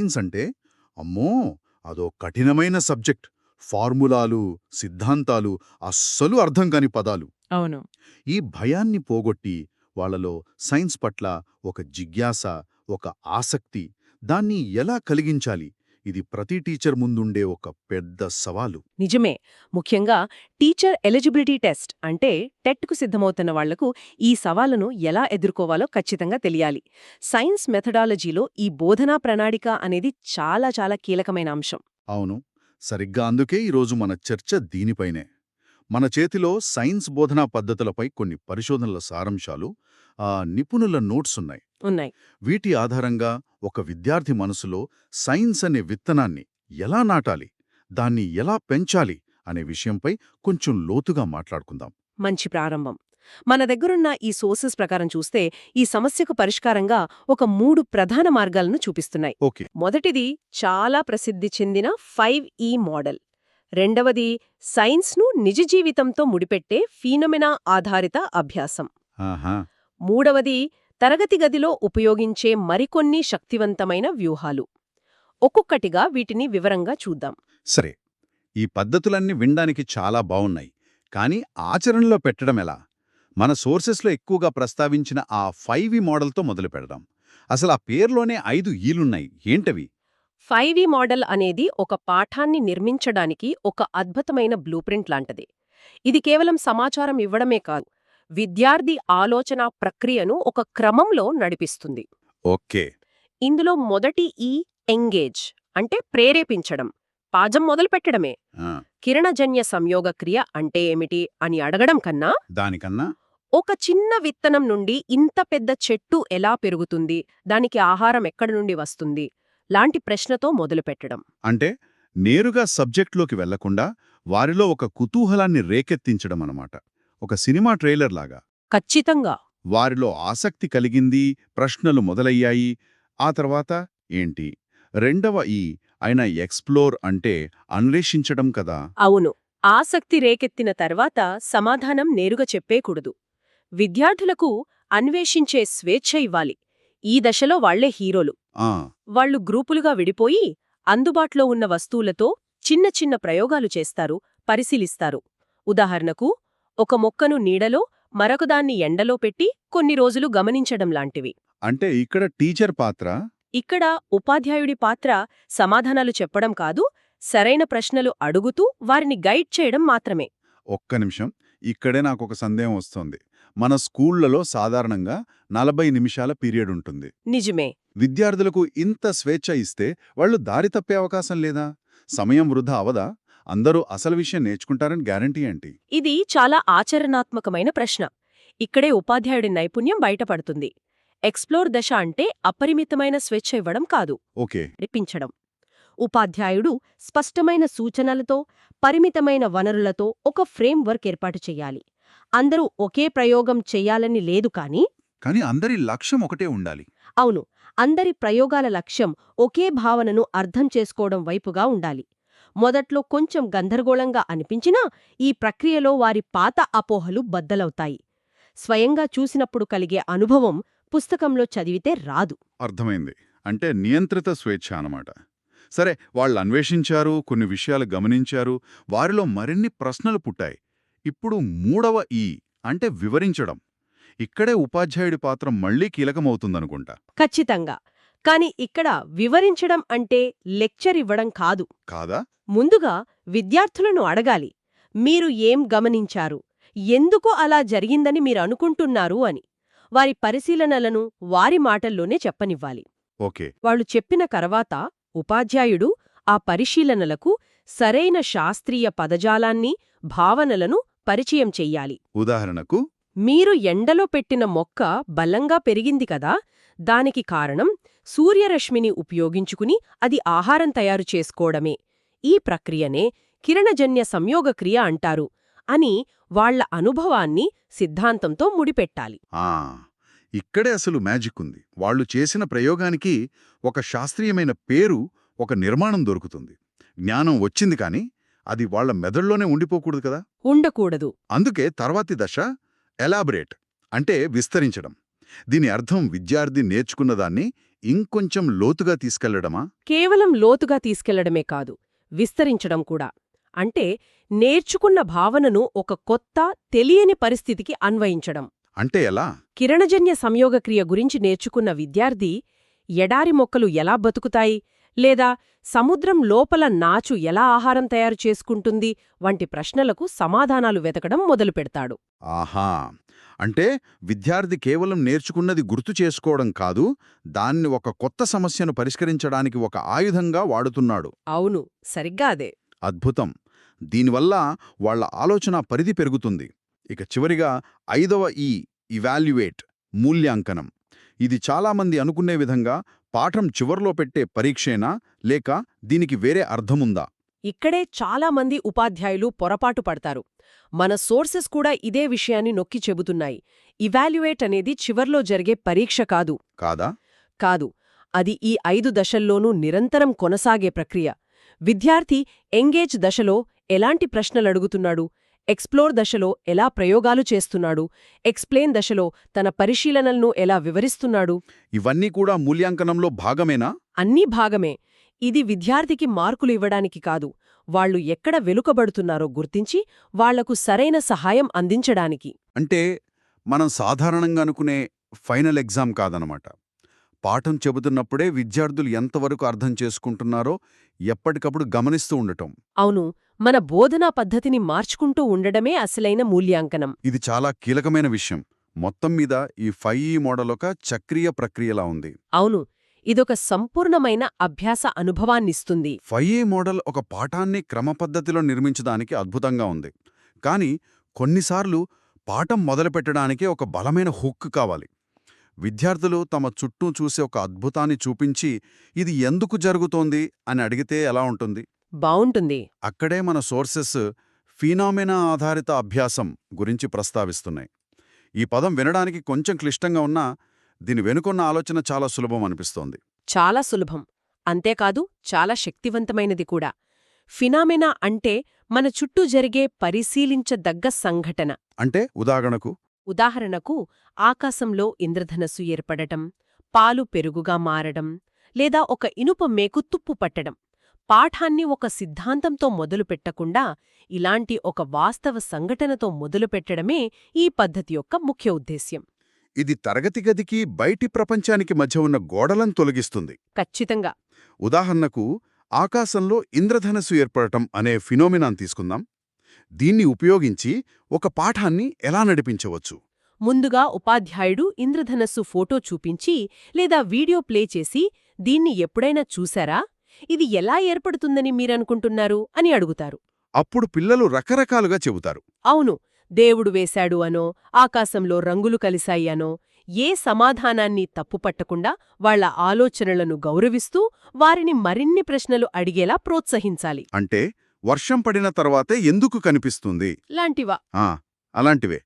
Science అంటే అమ్మో అదో కఠినమైన సబ్జెక్ట్. ఫార్ములాలు, సిద్ధాంతాలు, అస్సలు అర్థం కాని పదాలు. అవును. ఈ భయాన్ని పోగొట్టి వాళ్ళలో సైన్స్ పట్ల ఒక జిజ్ఞాస, ఒక ఆసక్తి, దాన్ని ఎలా కలిగించాలి? ఇది ప్రతి టీచర్ ముందుండే ఒక పెద్ద సవాలు. నిజమే. ముఖ్యంగా టీచర్ ఎలిజిబిలిటీ టెస్ట్ అంటే టెట్‌కు సిద్ధమవుతున్న వాళ్లకు ఈ సవాలును ఎలా ఎదుర్కోవాలో ఖచ్చితంగా తెలియాలి. సైన్స్ మెథడాలజీలో ఈ బోధనా ప్రణాళిక అనేది చాలా చాలా కీలకమైన అంశం. అవును, సరిగ్గా అందుకే ఈరోజు మన చర్చ దీనిపైనే. మన చేతిలో సైన్స్ బోధనా పద్ధతులపై కొన్ని పరిశోధనల సారాంశాలు, నిపుణుల నోట్సున్నాయి. ఉన్నాయి. వీటి ఆధారంగా ఒక విద్యార్థి మనసులో సైన్స్ అనే విత్తనాన్ని ఎలా నాటాలి, దాన్ని ఎలా పెంచాలి అనే విషయంపై కొంచెం లోతుగా మాట్లాడుకుందాం. మంచి ప్రారంభం. మన దగ్గరున్న ఈ సోర్సెస్ ప్రకారం చూస్తే ఈ సమస్యకు పరిష్కారంగా ఒక 3 ప్రధాన మార్గాలను చూపిస్తున్నాయి. ఓకే. మొదటిది చాలా ప్రసిద్ధి చెందిన 5E మోడల్. రెండవది సైన్స్ను నిజ జీవితంతో ముడిపెట్టే ఫీనోమెనా ఆధారిత అభ్యాసం. ఆహా. మూడవది తరగతి గదిలో ఉపయోగించే మరికొన్ని శక్తివంతమైన వ్యూహాలు. ఒక్కొక్కటిగా వీటిని వివరంగా చూద్దాం. సరే, ఈ పద్ధతులన్నీ వినడానికి చాలా బావున్నాయి. కానీ ఆచరణలో పెట్టడం ఎలా? మన సోర్సెస్లో ఎక్కువగా ప్రస్తావించిన ఆ 5E మోడల్తో మొదలు పెడదాం. అసలు ఆ పేర్లోనే 5 ఈలున్నాయి, ఏంటవి? 5E మోడల్ అనేది ఒక పాఠాన్ని నిర్మించడానికి ఒక అద్భుతమైన బ్లూప్రింట్ లాంటిది. ఇది కేవలం సమాచారం ఇవ్వడమే కాదు, విద్యార్థి ఆలోచనా ప్రక్రియను ఒక క్రమంలో నడిపిస్తుంది. ఓకే. ఇందులో మొదటి ఈ ఎంగేజ్ అంటే ప్రేరేపించడం, పాఠం మొదలుపెట్టడమే. ఆ, కిరణజన్య సంయోగ క్రియ అంటే ఏమిటి అని అడగడం కన్నా, దానికన్నా ఒక చిన్న విత్తనం నుండి ఇంత పెద్ద చెట్టు ఎలా పెరుగుతుంది, దానికి ఆహారం ఎక్కడి నుండి వస్తుంది లాంటి ప్రశ్నతో మొదలుపెట్టడం. అంటే నేరుగా సబ్జెక్ట్లోకి వెళ్లకుండా వారిలో ఒక కుతూహలాన్ని రేకెత్తించడం అన్నమాట. ఒక సినిమా ట్రైలర్ లాగా. ఖచ్చితంగా. వారిలో ఆసక్తి కలిగింది, ప్రశ్నలు మొదలయ్యాయి. ఆ తర్వాత ఏంటి? రెండవ ఈ అయిన ఎక్స్‌ప్లోర్ అంటే అన్వేషించడం కదా. అవును. ఆసక్తి రేకెత్తిన తర్వాత సమాధానం నేరుగా చెప్పేకూడదు. విద్యార్థులకు అన్వేషించే స్వేచ్ఛ ఇవ్వాలి. ఈ దశలో వాళ్లే హీరోలు. ఆ, వాళ్లు గ్రూపులుగా విడిపోయి అందుబాటులో ఉన్న వస్తువులతో చిన్న చిన్న ప్రయోగాలు చేస్తారు, పరిశీలిస్తారు. ఉదాహరణకు, ఒక మొక్కను నీడలో, మరొకదాన్ని ఎండలో పెట్టి కొన్ని రోజులు గమనించడం లాంటివి. అంటే ఇక్కడ టీచర్ పాత్ర. ఇక్కడ ఉపాధ్యాయుడి పాత్ర సమాధానాలు చెప్పడం కాదు, సరైన ప్రశ్నలు అడుగుతూ వారిని గైడ్ చేయడం మాత్రమే. ఒక్క నిమిషం, ఇక్కడే నాకొక సందేహం వస్తోంది. మన స్కూళ్లలో సాధారణంగా 40 నిమిషాల పీరియడ్ ఉంటుంది. నిజమే. విద్యార్థులకు ఇంత స్వేచ్ఛ ఇస్తే వాళ్ళు దారి తప్పే అవకాశం లేదా? సమయం వృధా అవదా? అందరూ అసలు విషయం నేర్చుకుంటారని గ్యారంటీ ఏంటి? ఇది చాలా ఆచరణాత్మకమైన ప్రశ్న. ఇక్కడే ఉపాధ్యాయుడి నైపుణ్యం బయటపడుతుంది. ఎక్స్‌ప్లోర్ దశ అంటే అపరిమితమైన స్వేచ్ఛ ఇవ్వడం కాదు, ఓకే. నడిపించడం. ఉపాధ్యాయుడు స్పష్టమైన సూచనలతో, పరిమితమైన వనరులతో ఒక ఫ్రేమ్వర్క్ ఏర్పాటు చెయ్యాలి. అందరూ ఒకే ప్రయోగం చెయ్యాలని లేదు కానీ, కానీ అందరి లక్ష్యం ఒకటే ఉండాలి. అవును, అందరి ప్రయోగాల లక్ష్యం ఒకే భావనను అర్థం చేసుకోవడం వైపుగా ఉండాలి. మొదట్లో కొంచెం గందరగోళంగా అనిపించినా ఈ ప్రక్రియలో వారి పాత అపోహలు బద్దలవుతాయి. స్వయంగా చూసినప్పుడు కలిగే అనుభవం పుస్తకంలో చదివితే రాదు. అర్థమైంది. అంటే నియంత్రిత స్వేచ్ఛ అన్నమాట. సరే, వాళ్ళు అన్వేషించారు, కొన్ని విషయాలు గమనించారు, వారిలో మరిన్ని ప్రశ్నలు పుట్టాయి. ఇప్పుడు మూడవ ఈ అంటే వివరించడం. ఇక్కడే ఉపాధ్యాయుడి పాత్ర మళ్లీ కీలకమవుతుందనుకుంటా. ఖచ్చితంగా. కాని ఇక్కడ వివరించడం అంటే లెక్చర్ ఇవ్వడం కాదు. కాదా? ముందుగా విద్యార్థులను అడగాలి, మీరు ఏం గమనించారు, ఎందుకు అలా జరిగిందని మీరనుకుంటున్నారు అని. వారి పరిశీలనలను వారి మాటల్లోనే చెప్పనివ్వాలి. ఓకే. వాళ్ళు చెప్పిన తర్వాత ఉపాధ్యాయుడు ఆ పరిశీలనలకు సరైన శాస్త్రీయ పదజాలాన్ని, భావనలను పరిచయం చెయ్యాలి. ఉదాహరణకు, మీరు ఎండలో పెట్టిన మొక్క బలంగా పెరిగింది కదా, దానికి కారణం సూర్యరశ్మిని ఉపయోగించుకుని అది ఆహారం తయారు చేసుకోవడమే. ఈ ప్రక్రియనే కిరణజన్య సంయోగక్రియ అంటారు అని వాళ్ల అనుభవాన్ని సిద్ధాంతంతో ముడిపెట్టాలి. ఇక్కడే అసలు మ్యాజిక్ ఉంది. వాళ్ళు చేసిన ప్రయోగానికి ఒక శాస్త్రీయమైన పేరు, ఒక నిర్మాణం దొరుకుతుంది. జ్ఞానం వచ్చింది కానీ అది వాళ్ల మెదడులోనే ఉండిపోకూడదు కదా. ఉండకూడదు. అందుకే తర్వాతి దశ ఎలాబరేట్ అంటే విస్తరించడం. దీని అర్థం విద్యార్థి నేర్చుకున్నదాన్ని ఇంకొంచెం లోతుగా తీసుకెళ్లడమా? కేవలం లోతుగా తీసుకెళ్లడమే కాదు, విస్తరించడం కూడా. అంటే నేర్చుకున్న భావనను ఒక కొత్త, తెలియని పరిస్థితికి అన్వయించడం. అంటే ఎలా? కిరణజన్య సంయోగక్రియ గురించి నేర్చుకున్న విద్యార్థి ఎడారి మొక్కలు ఎలా బతుకుతాయి, లేదా సముద్రం లోపల నాచు ఎలా ఆహారం తయారు చేసుకుంటుంది వంటి ప్రశ్నలకు సమాధానాలు వెతకడం మొదలుపెడతాడు. ఆహా! అంటే విద్యార్థి కేవలం నేర్చుకున్నది గుర్తు చేసుకోవడం కాదు, దాన్ని ఒక కొత్త సమస్యను పరిష్కరించడానికి ఒక ఆయుధంగా వాడుతున్నాడు. అవును, సరిగ్గా అదే. అద్భుతం. దీనివల్ల వాళ్ళ ఆలోచన పరిధి పెరుగుతుంది. ఇక చివరిగా 5వ ఈ ఇవాల్యుయేట్, మూల్యాంకనం. ఇది చాలామంది అనుకునే విధంగా పాఠం చివర్లో పెట్టే పరీక్షేనా, లేక దీనికి వేరే అర్థముందా? ఇక్కడే చాలామంది ఉపాధ్యాయులు పొరపాటు పడతారు. మన సోర్సెస్ కూడా ఇదే విషయాన్ని నొక్కి చెబుతున్నాయి. ఇవాల్యుయేట్ అనేది చివర్లో జరిగే పరీక్ష కాదు. కాదా? కాదు. అది ఈ 5 దశల్లోనూ నిరంతరం కొనసాగే ప్రక్రియ. విద్యార్థి ఎంగేజ్ దశలో ఎలాంటి ప్రశ్నలడుగుతున్నాడు, ఎక్స్ప్లోర్ దశలో ఎలా ప్రయోగాలు చేస్తున్నాడు, ఎక్స్ప్లెయిన్ దశలో తన పరిశీలనలను ఎలా వివరిస్తున్నాడు. ఇవన్నీ కూడా మూల్యాంకనంలో భాగమేనా? అన్నీ భాగమే. ఇది విద్యార్థికి మార్కులు ఇవ్వడానికి కాదు, వాళ్లు ఎక్కడ వెనుకబడుతున్నారో గుర్తించి వాళ్లకు సరైన సహాయం అందించడానికి. అంటే మనం సాధారణంగా అనుకునే ఫైనల్ ఎగ్జామ్ కాదనమాట. పాఠం చెబుతున్నప్పుడే విద్యార్థులు ఎంతవరకు అర్థం చేసుకుంటున్నారో ఎప్పటికప్పుడు గమనిస్తూ ఉండటం. అవును, మన బోధనా పద్ధతిని మార్చుకుంటూ ఉండడమే అసలైన మూల్యాంకనం. ఇది చాలా కీలకమైన విషయం. మొత్తం మీద ఈ 5E మోడల్ ఒక చక్రీయ ప్రక్రియలా ఉంది. అవును, ఇదొక సంపూర్ణమైన అభ్యాస అనుభవాన్నిస్తుంది. 5E మోడల్ ఒక పాఠాన్ని క్రమపద్ధతిలో నిర్మించడానికి అద్భుతంగా ఉంది. కానీ కొన్నిసార్లు పాఠం మొదలుపెట్టడానికే ఒక బలమైన హుక్ కావాలి. విద్యార్థులు తమ చుట్టూ చూసే ఒక అద్భుతాన్ని చూపించి ఇది ఎందుకు జరుగుతోంది అని అడిగితే ఎలా ఉంటుంది? బావుంటుంది. అక్కడే మన సోర్సెస్ ఫినామినా ఆధారిత అభ్యాసం గురించి ప్రస్తావిస్తున్నాయి. ఈ పదం వినడానికి కొంచెం క్లిష్టంగా ఉన్నా దీని వెనుకున్న ఆలోచన చాలా సులభం అనిపిస్తోంది. చాలా సులభం. అంతేకాదు, చాలా శక్తివంతమైనది కూడా. ఫినామినా అంటే మన చుట్టూ జరిగే పరిశీలించదగ్గ సంఘటన. అంటే ఉదాహరణకు ఆకాశంలో ఇంద్రధనస్సు ఏర్పడటం, పాలు పెరుగుగా మారడం, లేదా ఒక ఇనుప మేకు తుప్పు పట్టడం. పాఠాన్ని ఒక సిద్ధాంతంతో మొదలుపెట్టకుండా ఇలాంటి ఒక వాస్తవ సంఘటనతో మొదలుపెట్టడమే ఈ పద్ధతి యొక్క ముఖ్య ఉద్దేశ్యం. ఇది తరగతి గదికి బయటి ప్రపంచానికి మధ్య ఉన్న గోడలను తొలగిస్తుంది. ఖచ్చితంగా. ఉదాహరణకు ఆకాశంలో ఇంద్రధనస్సు ఏర్పడటం అనే ఫినోమినాన్ తీసుకుందాం. దీన్ని ఉపయోగించి ఒక పాఠాన్ని ఎలా నడిపించవచ్చు? ముందుగా ఉపాధ్యాయుడు ఇంద్రధనస్సు ఫోటో చూపించి లేదా వీడియో ప్లే చేసి, దీన్ని ఎప్పుడైనా చూశారా, ఇది ఎలా ఏర్పడుతుందని మీరనుకుంటున్నారు అని అడుగుతారు. అప్పుడు పిల్లలు రకరకాలుగా చెబుతారు. అవును, దేవుడు వేశాడు అనో, ఆకాశంలో రంగులు కలిశాయి అనో. ఏ సమాధానాన్ని తప్పుపట్టకుండా వాళ్ల ఆలోచనలను గౌరవిస్తూ వారిని మరిన్ని ప్రశ్నలు అడిగేలా ప్రోత్సహించాలి. అంటే వర్షం పడిన తర్వాతే ఎందుకు కనిపిస్తుంది లాంటివా? అలాంటివే.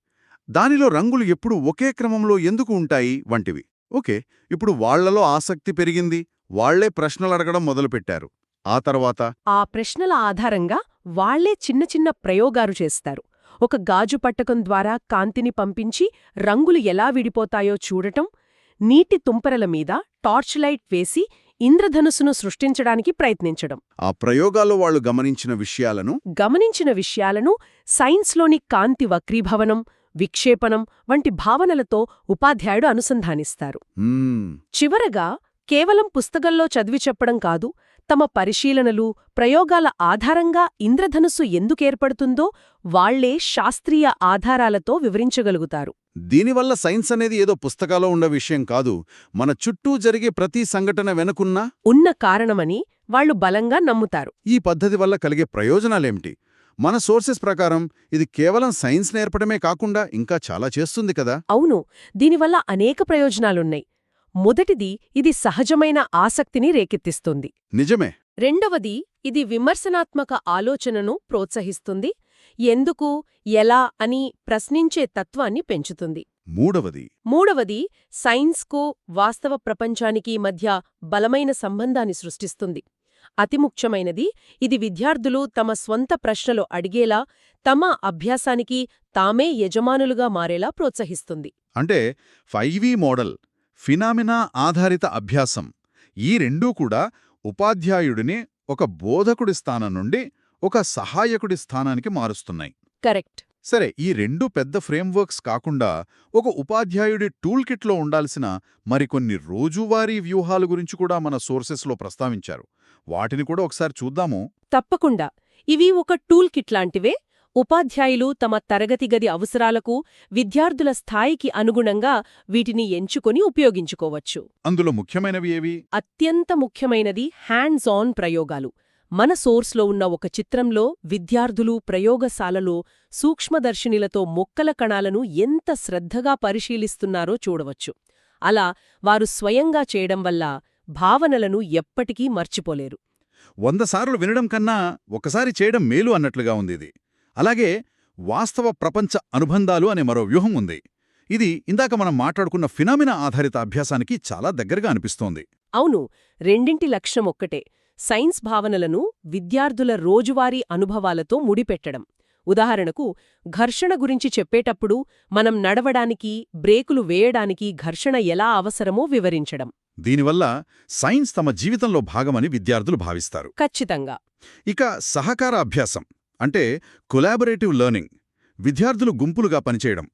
దానిలో రంగులు ఎప్పుడు ఒకే క్రమంలో ఎందుకు ఉంటాయి వంటివి. ఓకే, ఇప్పుడు వాళ్లలో ఆసక్తి పెరిగింది. వాళ్లే ప్రశ్నలడగడం మొదలుపెట్టారు. ఆ తర్వాత ఆ ప్రశ్నల ఆధారంగా వాళ్లే చిన్న చిన్న ప్రయోగాలు చేస్తారు. ఒక గాజు పట్టకం ద్వారా కాంతిని పంపించి రంగులు ఎలా విడిపోతాయో చూడటం, నీటి తుంపరల మీద టార్చ్ లైట్ వేసి ఇంద్రధనుస్సును సృష్టించడానికి ప్రయత్నించడం. ఆ ప్రయోగాల్లో వాళ్లు గమనించిన విషయాలను సైన్స్లోని కాంతి వక్రీభవనం, విక్షేపణం వంటి భావనలతో ఉపాధ్యాయుడు అనుసంధానిస్తారు. చివరగా కేవలం పుస్తకంలో చదివి చెప్పడం కాదు, తమ పరిశీలనలు, ప్రయోగాల ఆధారంగా ఇంద్రధనుస్సు ఎందుకేర్పడుతుందో వాళ్లే శాస్త్రీయ ఆధారాలతో వివరించగలుగుతారు. దీనివల్ల సైన్స్ అనేది ఏదో పుస్తకాలో ఉన్న విషయం కాదు, మన చుట్టూ జరిగే ప్రతి సంఘటన వెనుకున్న ఉన్న కారణమని వాళ్లు బలంగా నమ్ముతారు. ఈ పద్ధతి వల్ల కలిగే ప్రయోజనాలేమిటి? మన సోర్సెస్ ప్రకారం ఇది కేవలం సైన్స్ నేర్పడమే కాకుండా ఇంకా చాలా చేస్తుంది కదా? అవును, దీనివల్ల అనేక ప్రయోజనాలున్నాయి. మొదటిది, ఇది సహజమైన ఆసక్తిని రేకెత్తిస్తుంది. నిజమే. రెండవది, ఇది విమర్శనాత్మక ఆలోచనను ప్రోత్సహిస్తుంది. ఎందుకు, ఎలా అని ప్రశ్నించే తత్వాన్ని పెంచుతుంది. మూడవది, సైన్స్కు వాస్తవ ప్రపంచానికి మధ్య బలమైన సంబంధాన్ని సృష్టిస్తుంది. అతి ముఖ్యమైనది, ఇది విద్యార్థులు తమ స్వంత ప్రశ్నలు అడిగేలా, తమ అభ్యాసానికి తామే యజమానులుగా మారేలా ప్రోత్సహిస్తుంది. అంటే 5E మోడల్ ఫినామినా ఆధారిత అభ్యాసం ఈ రెండూ కూడా ఉపాధ్యాయుడిని ఒక బోధకుడి స్థానం నుండి ఒక సహాయకుడి స్థానానికి మారుస్తున్నాయి. కరెక్ట్. సరే, ఈ రెండు పెద్ద ఫ్రేమ్వర్క్స్ కాకుండా ఒక ఉపాధ్యాయుడి టూల్ కిట్లో ఉండాల్సిన మరికొన్ని రోజువారీ వ్యూహాల గురించి కూడా మన సోర్సెస్లో ప్రస్తావించారు. వాటిని కూడా ఒకసారి చూద్దాము. తప్పకుండా. ఇవి ఒక టూల్ కిట్ లాంటివే. ఉపాధ్యాయులు తమ తరగతి గది అవసరాలకు, విద్యార్థుల స్థాయికి అనుగుణంగా వీటిని ఎంచుకొని ఉపయోగించుకోవచ్చు. అందులో ముఖ్యమైనవి ఏవి? అత్యంత ముఖ్యమైనది హ్యాండ్స్ ఆన్ ప్రయోగాలు. మన సోర్స్లో ఉన్న ఒక చిత్రంలో విద్యార్థులు ప్రయోగశాలలో సూక్ష్మదర్శినిలతో మొక్కల కణాలను ఎంత శ్రద్ధగా పరిశీలిస్తున్నారో చూడవచ్చు. అలా వారు స్వయంగా చేయడం వల్ల భావనలను ఎప్పటికీ మర్చిపోలేరు. 100 సార్లు వినడం కన్నా ఒకసారి చేయడం మేలు అన్నట్లుగా ఉంది ఇది. అలాగే వాస్తవ ప్రపంచ అనుబంధాలు అనే మరో వ్యూహం ఉంది. ఇది ఇందాక మనం మాట్లాడుకున్న ఫినామినా ఆధారిత అభ్యాసానికి చాలా దగ్గరగా అనిపిస్తోంది. అవును, రెండింటి లక్ష్యం ఒక్కటే: సైన్స్ భావనలను విద్యార్థుల రోజువారీ అనుభవాలతో ముడిపెట్టడం. ఉదాహరణకు, ఘర్షణ గురించి చెప్పేటప్పుడు మనం నడవడానికి, బ్రేకులు వేయడానికి ఘర్షణ ఎలా అవసరమో వివరించడం. దీనివల్ల సైన్స్ తమ జీవితంలో భాగమని విద్యార్థులు భావిస్తారు. ఖచ్చితంగా. ఇక సహకార అభ్యాసం అంటే కొలాబరేటివ్ లెర్నింగ్, విద్యార్థులు గుంపులుగా పనిచేయడం.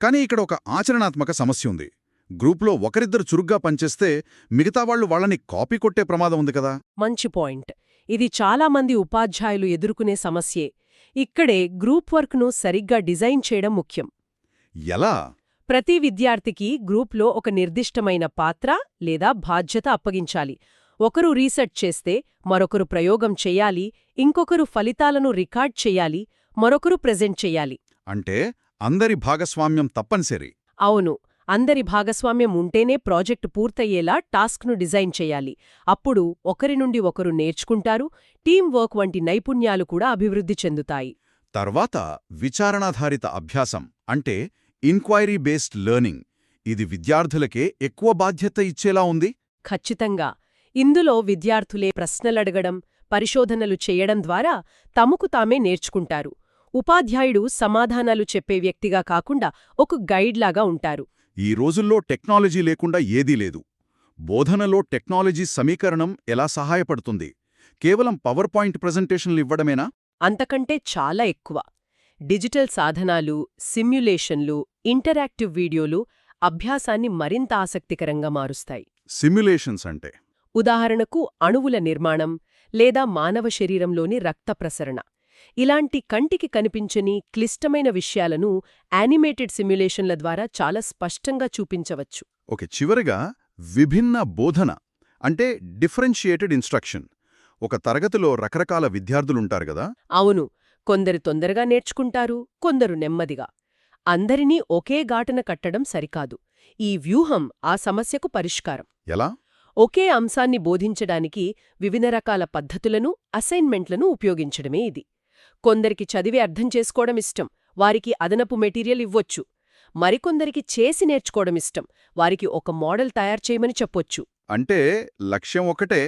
కానీ ఇక్కడ ఒక ఆచరణాత్మక సమస్య ఉంది. గ్రూప్లో ఒకరిద్దరు చురుగ్గా పనిచేస్తే మిగతా వాళ్లు వాళ్ళని కాపీ కొట్టే ప్రమాదం ఉంది కదా. మంచి పాయింట్. ఇది చాలామంది ఉపాధ్యాయులు ఎదుర్కొనే సమస్యే. ఇక్కడే గ్రూప్ వర్క్ను సరిగ్గా డిజైన్ చేయడం ముఖ్యం. ఎలా? ప్రతి విద్యార్థికి గ్రూప్లో ఒక నిర్దిష్టమైన పాత్ర లేదా బాధ్యత అప్పగించాలి. ఒకరు రీసెర్చ్ చేస్తే మరొకరు ప్రయోగం చెయ్యాలి, ఇంకొకరు ఫలితాలను రికార్డ్ చెయ్యాలి, మరొకరు ప్రెజెంట్ చెయ్యాలి. అంటే అందరి భాగస్వామ్యం తప్పనిసరి. అవును, అందరి భాగస్వామ్యం ఉంటేనే ప్రాజెక్టు పూర్తయ్యేలా టాస్క్ను డిజైన్ చెయ్యాలి. అప్పుడు ఒకరి నుండి ఒకరు నేర్చుకుంటారు, టీం వర్క్ వంటి నైపుణ్యాలు కూడా అభివృద్ధి చెందుతాయి. తర్వాత విచారణాధారిత అభ్యాసం అంటే ఇన్క్వైరీ బేస్డ్ లెర్నింగ్. ఇది విద్యార్థులకే ఎక్కువ బాధ్యత ఇచ్చేలా ఉంది. ఖచ్చితంగా. ఇందులో విద్యార్థులే ప్రశ్నలడగడం, పరిశోధనలు చెయ్యడం ద్వారా తమకు తామే నేర్చుకుంటారు. ఉపాధ్యాయుడు సమాధానాలు చెప్పే వ్యక్తిగా కాకుండా ఒక గైడ్లాగా ఉంటారు. ఈ రోజుల్లో టెక్నాలజీ లేకుండా ఏదీ లేదు. బోధనలో టెక్నాలజీ సమీకరణం ఎలా సహాయపడుతుంది? కేవలం పవర్ పాయింట్ ప్రెజెంటేషన్లు ఇవ్వడమేనా? అంతకంటే చాలా ఎక్కువ. డిజిటల్ సాధనాలు, సిమ్యులేషన్లు, ఇంటరాక్టివ్ వీడియోలు అభ్యాసాన్ని మరింత ఆసక్తికరంగా మారుస్తాయి. సిమ్యులేషన్స్ అంటే ఉదాహరణకు అణువుల నిర్మాణం లేదా మానవ శరీరంలోని రక్త ప్రసరణ. ఇలాంటి కంటికి కనిపించని క్లిష్టమైన విషయాలను యానిమేటెడ్ సిమ్యులేషన్ల ద్వారా చాలా స్పష్టంగా చూపించవచ్చు. ఓకే, చివరిగా విభిన్న బోధన అంటే డిఫరెన్షియేటెడ్ ఇన్స్ట్రక్షన్. ఒక తరగతిలో రకరకాల విద్యార్థులుంటారు గదా. అవును, కొందరు తొందరగా నేర్చుకుంటారు, కొందరు నెమ్మదిగా. అందరినీ ఒకే గాటన కట్టడం సరికాదు. ఈ వ్యూహం ఆ సమస్యకు పరిష్కారం. ఎలా? ఒకే అంశాన్ని బోధించడానికి వివిధ రకాల పద్ధతులను, అసైన్మెంట్లను ఉపయోగించడమే ఇది. కొందరికి చదివి అర్థం చేసుకోవడం ఇష్టం, వారికి అదనపు మెటీరియల్ ఇవ్వొచ్చు. మరికొందరికి చేసి నేర్చుకోవడం ఇష్టం, వారికి ఒక మోడల్ తయారు చేయమని చెప్పొచ్చు. అంటే లక్ష్యం ఒకటే,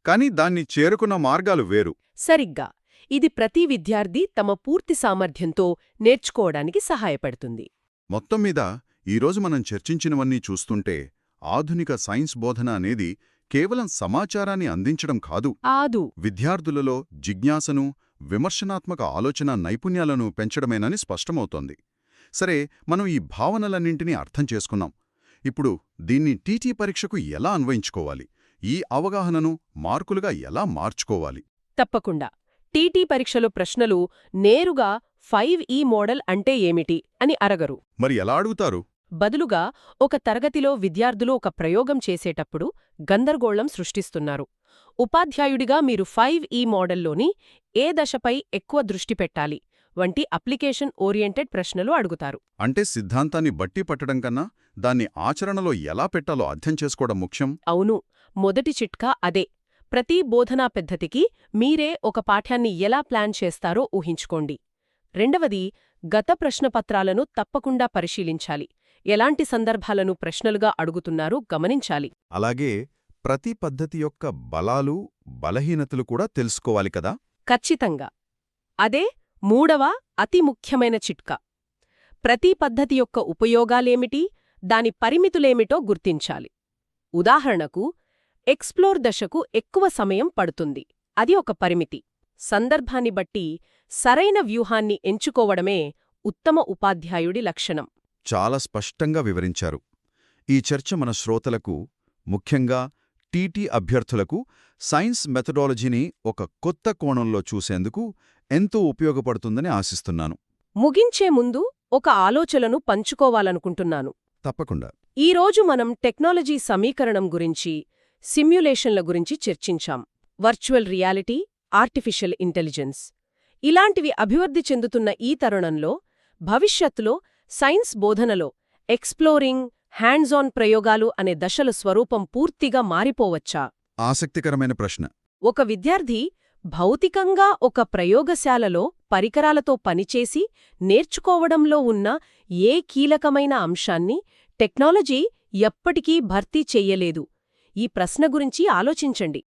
కానీ దాన్ని చేరుకున్న మార్గాలు వేరు. సరిగ్గా. ఇది ప్రతి విద్యార్థి తమ పూర్తి సామర్థ్యంతో నేర్చుకోవడానికి సహాయపడుతుంది. మొత్తం మీద ఈరోజు మనం చర్చించినవన్నీ చూస్తుంటే ఆధునిక సైన్స్ బోధన అనేది కేవలం సమాచారాన్ని అందించడం కాదు, విద్యార్థులలో జిజ్ఞాసను, విమర్శనాత్మక ఆలోచన నైపుణ్యాలను పెంచడమేనని స్పష్టమవుతోంది. సరే, మనం ఈ భావనలన్నింటినీ అర్థం చేసుకున్నాం. ఇప్పుడు దీన్ని టీటీ పరీక్షకు ఎలా అన్వయించుకోవాలి? ఈ అవగాహనను మార్కులుగా ఎలా మార్చుకోవాలి? తప్పకుండా. టీటీ పరీక్షలో ప్రశ్నలు నేరుగా 5E మోడల్ అంటే ఏమిటి అని అడగరు. మరి ఎలా అడుగుతారు? బదులుగా ఒక తరగతిలో విద్యార్థులు ఒక ప్రయోగం చేసేటప్పుడు గందరగోళం సృష్టిస్తున్నారు. ఉపాధ్యాయుడిగా మీరు 5E మోడల్లోని ఏ దశపై ఎక్కువ దృష్టి పెట్టాలి వంటి అప్లికేషన్ ఓరియంటెడ్ ప్రశ్నలు అడుగుతారు. అంటే సిద్ధాంతాన్ని బట్టి పట్టడం కన్నా దాన్ని ఆచరణలో ఎలా పెట్టాలో అర్థం చేసుకోవడం ముఖ్యం. అవును, మొదటి చిట్కా అదే. ప్రతి బోధనా పద్ధతికి మీరే ఒక పాఠ్యాన్ని ఎలా ప్లాన్ చేస్తారో ఊహించుకోండి. రెండవది, గత ప్రశ్నపత్రాలను తప్పకుండా పరిశీలించాలి. ఎలాంటి సందర్భాలను ప్రశ్నలుగా అడుగుతున్నారో గమనించాలి. అలాగే ప్రతి పద్ధతి యొక్క బలాలు, బలహీనతలు కూడా తెలుసుకోవాలి కదా. ఖచ్చితంగా. అదే మూడవ అతి ముఖ్యమైన చిట్కా. ప్రతి పద్ధతి యొక్క ఉపయోగాలేమిటి, దాని పరిమితులేమిటో గుర్తించాలి. ఉదాహరణకు ఎక్స్ప్లోర్ దశకు ఎక్కువ సమయం పడుతుంది. అది ఒక పరిమితి. సందర్భాన్ని బట్టి సరైన వ్యూహాన్ని ఎంచుకోవడమే ఉత్తమ ఉపాధ్యాయుడి లక్షణం. చాలా స్పష్టంగా వివరించారు. ఈ చర్చ మన శ్రోతలకు, ముఖ్యంగా టీటీ అభ్యర్థులకు సైన్స్ మెథడాలజీని ఒక కొత్త కోణంలో చూసేందుకు ఎంతో ఉపయోగపడుతుందని ఆశిస్తున్నాను. ముగించే ముందు ఒక ఆలోచనను పంచుకోవాలనుకుంటున్నాను. తప్పకుండా. ఈరోజు మనం టెక్నాలజీ సమీకరణం గురించి, సిమ్యులేషన్ల గురించి చర్చించాం. వర్చువల్ రియాలిటీ, ఆర్టిఫిషియల్ ఇంటెలిజెన్స్ ఇలాంటివి అభివృద్ధి చెందుతున్న ఈ తరుణంలో భవిష్యత్తులో సైన్స్ బోధనలో ఎక్స్ప్లోరింగ్, హ్యాండ్స్ ఆన్ ప్రయోగాలు అనే దశల స్వరూపం పూర్తిగా మారిపోవచ్చా? ఆసక్తికరమైన ప్రశ్న. ఒక విద్యార్థి భౌతికంగా ఒక ప్రయోగశాలలో పరికరాలతో పనిచేసి నేర్చుకోవడంలో ఉన్న ఏ కీలకమైన అంశాన్ని టెక్నాలజీ ఎప్పటికీ భర్తీ చెయ్యలేదు. ఈ ప్రశ్న గురించి ఆలోచించండి.